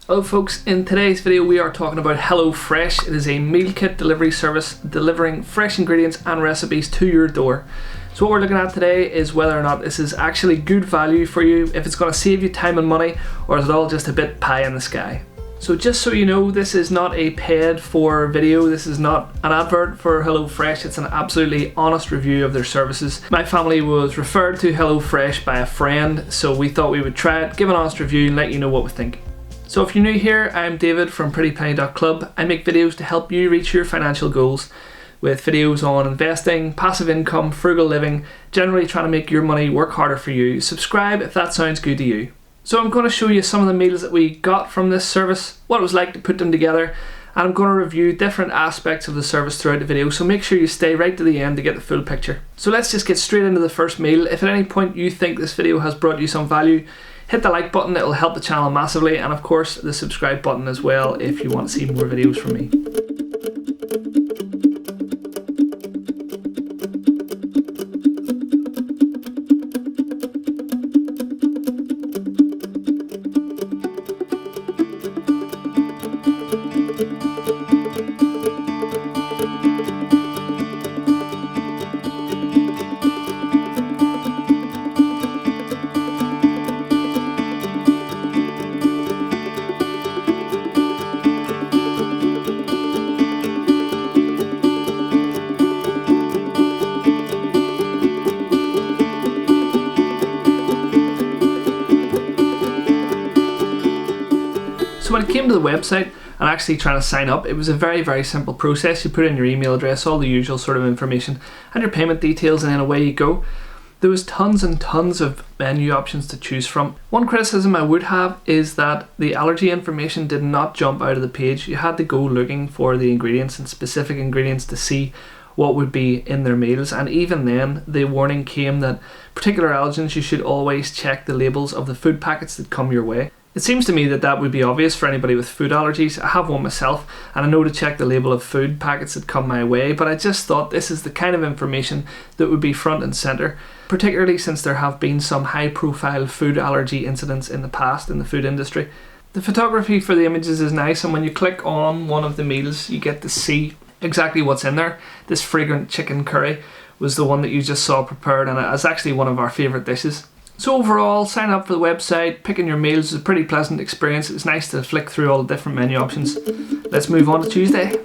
Hello folks, in today's video we are talking about HelloFresh. It is a meal kit delivery service delivering fresh ingredients and recipes to your door. So what we're looking at today is whether or not this is actually good value for you, if it's going to save you time and money, or is it all just a bit pie in the sky. So just so you know, this is not a paid for video, this is not an advert for HelloFresh, it's an absolutely honest review of their services. My family was referred to HelloFresh by a friend, so we thought we would try it, give an honest review and let you know what we think. So if you're new here, I'm David from prettypenny.club. I make videos to help you reach your financial goals with videos on investing, passive income, frugal living, generally trying to make your money work harder for you. Subscribe if that sounds good to you. So I'm going to show you some of the meals that we got from this service, what it was like to put them together, and I'm going to review different aspects of the service throughout the video, so make sure you stay right to the end to get the full picture. So let's just get straight into the first meal. If at any point you think this video has brought you some value, hit the like button, it will help the channel massively, and of course the subscribe button as well if you want to see more videos from me. So when it came to the website and actually trying to sign up, it was a very simple process. You put in your email address, all the usual sort of information, and your payment details, and then away you go. There was tons and tons of menu options to choose from. One criticism I would have is that the allergy information did not jump out of the page. You had to go looking for the ingredients and specific ingredients to see what would be in their meals, and even then the warning came that particular allergens, you should always check the labels of the food packets that come your way. It seems to me that that would be obvious for anybody with food allergies. I have one myself and I know to check the label of food packets that come my way, but I just thought this is the kind of information that would be front and centre, particularly since there have been some high profile food allergy incidents in the past in the food industry. The photography for the images is nice, and when you click on one of the meals you get to see exactly what's in there. This fragrant chicken curry was the one that you just saw prepared, and it's actually one of our favourite dishes. So overall, signing up for the website, picking your meals is a pretty pleasant experience. It's nice to flick through all the different menu options. Let's move on to Tuesday.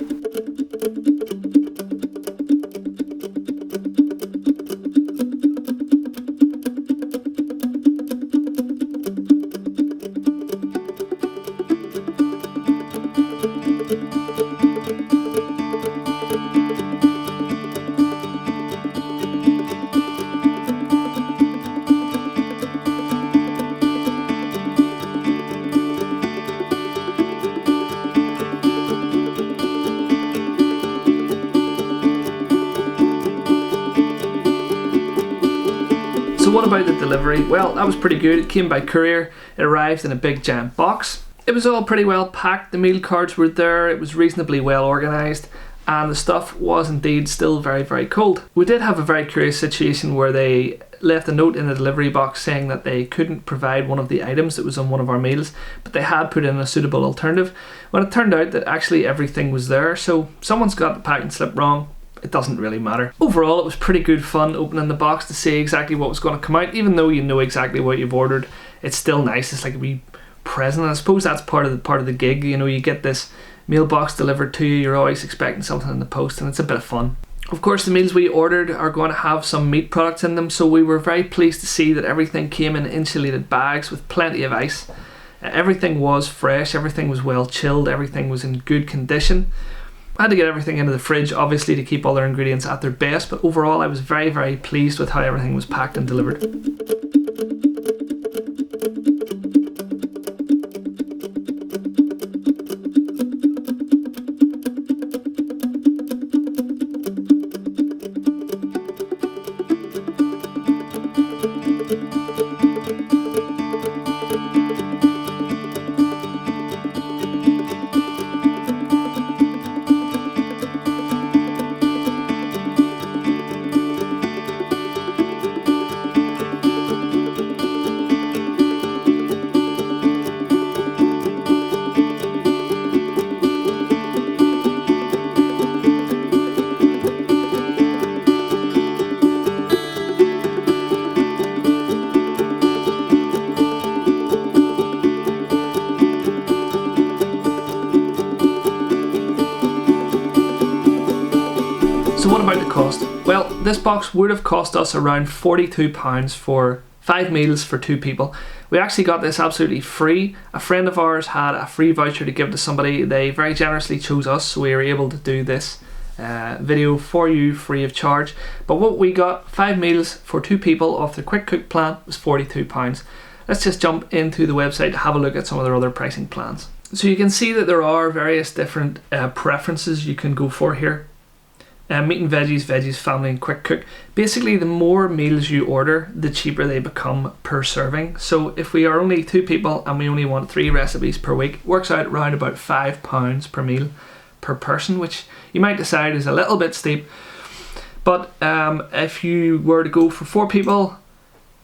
So what about the delivery? Well, that was pretty good. It came by courier. It arrived in a big giant box. It was all pretty well packed. The meal cards were there. It was reasonably well organised, and the stuff was indeed still very cold. We did have a very curious situation where they left a note in the delivery box saying that they couldn't provide one of the items that was on one of our meals, but they had put in a suitable alternative. When it turned out that actually everything was there, so someone's got the packing slip wrong. It doesn't really matter. Overall, it was pretty good fun opening the box to see exactly what was going to come out. Even though you know exactly what you've ordered, it's still nice. It's like a wee present. I suppose that's part of the gig. You know, you get this meal box delivered to you. You're always expecting something in the post, and it's a bit of fun. Of course, the meals we ordered are going to have some meat products in them, so we were very pleased to see that everything came in insulated bags with plenty of ice. Everything was fresh. Everything was well chilled. Everything was in good condition. I had to get everything into the fridge, obviously, to keep all their ingredients at their best, but overall I was very pleased with how everything was packed and delivered. So what about the cost? Well, this box would have cost us around £42 for 5 meals for 2 people. We actually got this absolutely free. A friend of ours had a free voucher to give to somebody. They very generously chose us, so we were able to do this video for you free of charge. But what we got, 5 meals for 2 people off the quick cook plan, was £42. Let's just jump into the website to have a look at some of their other pricing plans. So you can see that there are various different preferences you can go for here. Meat and veggies, family and quick cook. Basically, the more meals you order, the cheaper they become per serving. So if we are only 2 people and we only want 3 recipes per week, works out around about £5 per meal per person, which you might decide is a little bit steep. But if you were to go for 4 people,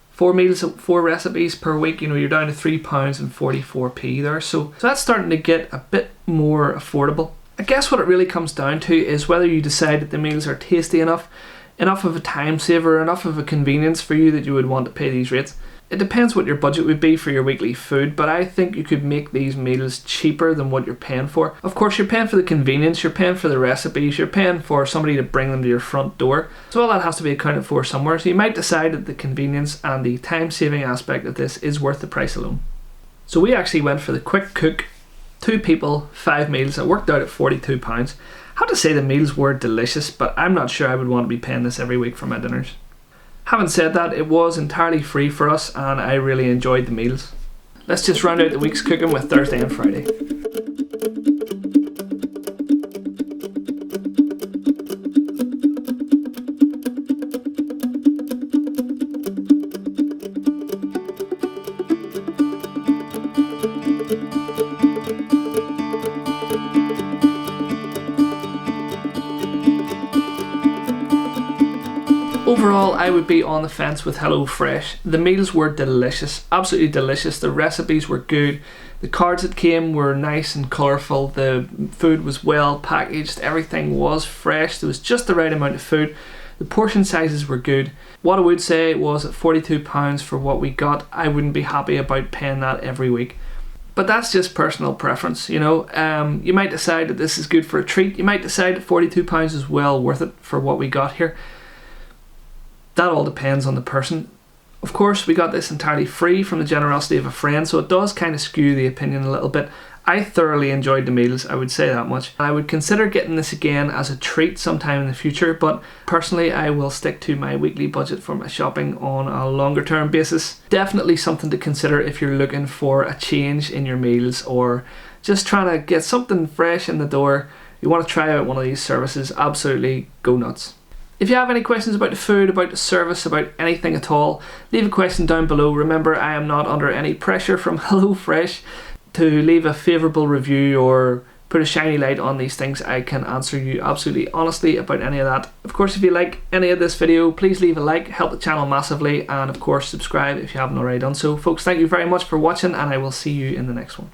4 meals, 4 recipes per week, you know, you're down to £3.44 there. So that's starting to get a bit more affordable. I guess what it really comes down to is whether you decide that the meals are tasty enough of a time saver, enough of a convenience for you that you would want to pay these rates. It depends what your budget would be for your weekly food, but I think you could make these meals cheaper than what you're paying for. Of course, you're paying for the convenience, you're paying for the recipes, you're paying for somebody to bring them to your front door. So all that has to be accounted for somewhere. So you might decide that the convenience and the time-saving aspect of this is worth the price alone. So we actually went for the quick cook, 2 people, 5 meals. It worked out at £42. I have to say the meals were delicious, but I'm not sure I would want to be paying this every week for my dinners. Having said that, it was entirely free for us and I really enjoyed the meals. Let's just round out the week's cooking with Thursday and Friday. Overall, I would be on the fence with HelloFresh. The meals were delicious, absolutely delicious. The recipes were good. The cards that came were nice and colourful. The food was well packaged. Everything was fresh. There was just the right amount of food. The portion sizes were good. What I would say was at £42 for what we got, I wouldn't be happy about paying that every week. But that's just personal preference, you know. You might decide that this is good for a treat. You might decide that £42 is well worth it for what we got here. That all depends on the person. Of course, we got this entirely free from the generosity of a friend, so it does kind of skew the opinion a little bit. I thoroughly enjoyed the meals, I would say that much. I would consider getting this again as a treat sometime in the future, but personally I will stick to my weekly budget for my shopping on a longer term basis. Definitely something to consider if you're looking for a change in your meals or just trying to get something fresh in the door. You want to try out one of these services, absolutely go nuts. If you have any questions about the food, about the service, about anything at all, leave a question down below. Remember, I am not under any pressure from HelloFresh to leave a favourable review or put a shiny light on these things. I can answer you absolutely honestly about any of that. Of course, if you like any of this video, please leave a like, help the channel massively, and of course subscribe if you haven't already done so. Folks, thank you very much for watching and I will see you in the next one.